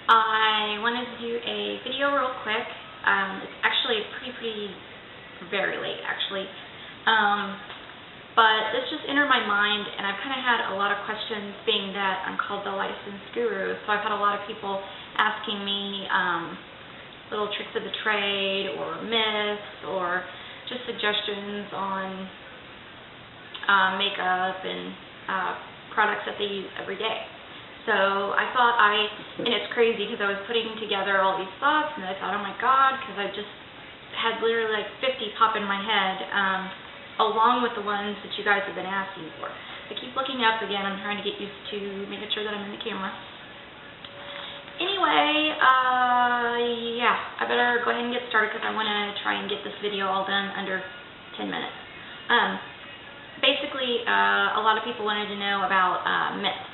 I wanted to do a video real quick. It's actually very late actually. But this just entered my mind, and I've kind of had a lot of questions, being that I'm called the licensed guru. So I've had a lot of people asking me little tricks of the trade, or myths, or just suggestions on makeup and products that they use every day. So I thought and it's crazy because I was putting together all these thoughts, and I thought, oh my God, because I just had literally like 50 pop in my head, along with the ones that you guys have been asking for. I keep looking up again. I'm trying to get used to making sure that I'm in the camera. Anyway, yeah, I better go ahead and get started because I want to try and get this video all done under 10 minutes. Basically, a lot of people wanted to know about myths.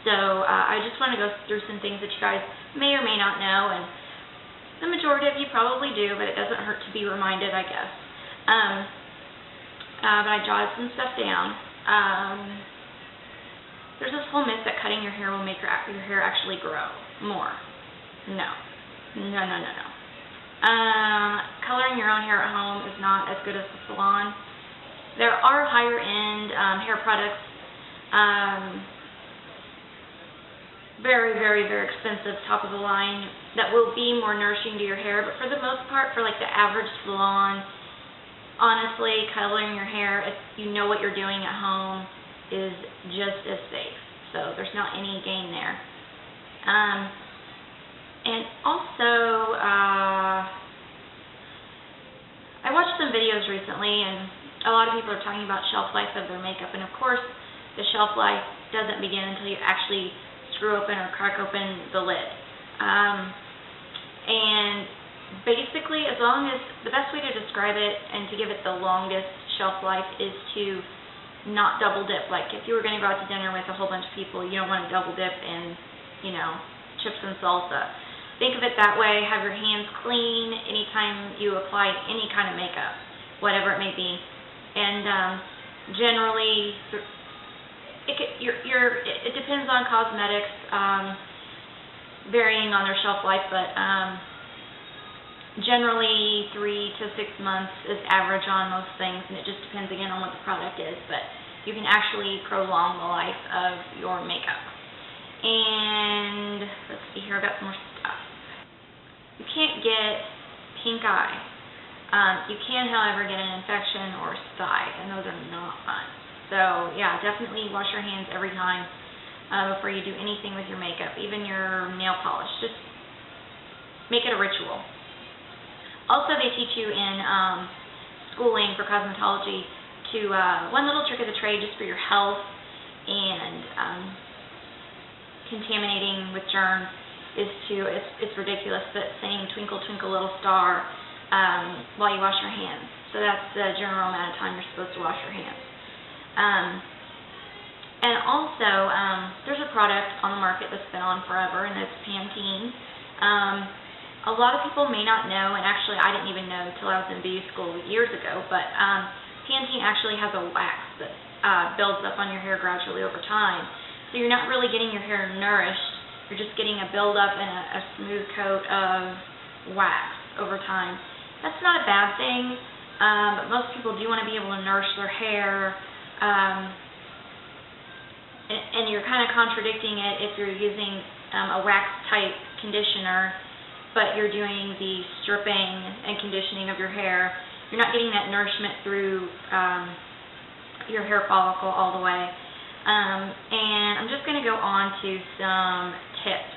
So I just want to go through some things that you guys may or may not know, and the majority of you probably do, but it doesn't hurt to be reminded, I guess. But I jotted some stuff down. There's this whole myth that cutting your hair will make your hair actually grow more. No. Coloring your own hair at home is not as good as the salon. There are higher end hair products, very expensive, top of the line, that will be more nourishing to your hair, but for the most part, for like the average salon, honestly, coloring your hair, if you know what you're doing at home, is just as safe. So there's not any gain there. And also, I watched some videos recently, and a lot of people are talking about shelf life of their makeup, and of course, the shelf life doesn't begin until you actually screw open or crack open the lid. And basically, as long as, the best way to describe it and to give it the longest shelf life is to not double dip. Like if you were going to go out to dinner with a whole bunch of people, you don't want to double dip in, chips and salsa. Think of it that way. Have your hands clean anytime you apply any kind of makeup, whatever it may be. And generally, it depends on cosmetics, varying on their shelf life, but generally 3 to 6 months is average on most things, and it just depends again on what the product is, but you can actually prolong the life of your makeup. And let's see here, I've got some more stuff. You can't get pink eye. You can, however, get an infection or sty, and those are not fun. So yeah, definitely wash your hands every time before you do anything with your makeup, even your nail polish. Just make it a ritual. Also, they teach you in schooling for cosmetology to, one little trick of the trade just for your health and contaminating with germs is it's ridiculous, but saying twinkle, twinkle, little star while you wash your hands. So that's the general amount of time you're supposed to wash your hands. And also, there's a product on the market that's been on forever, and it's Pantene. A lot of people may not know, and actually I didn't even know until I was in beauty school years ago, but Pantene actually has a wax that builds up on your hair gradually over time. So you're not really getting your hair nourished, you're just getting a buildup and a smooth coat of wax over time. That's not a bad thing, but most people do want to be able to nourish their hair. And you're kind of contradicting it if you're using a wax-type conditioner, but you're doing the stripping and conditioning of your hair. You're not getting that nourishment through your hair follicle all the way. And I'm just going to go on to some tips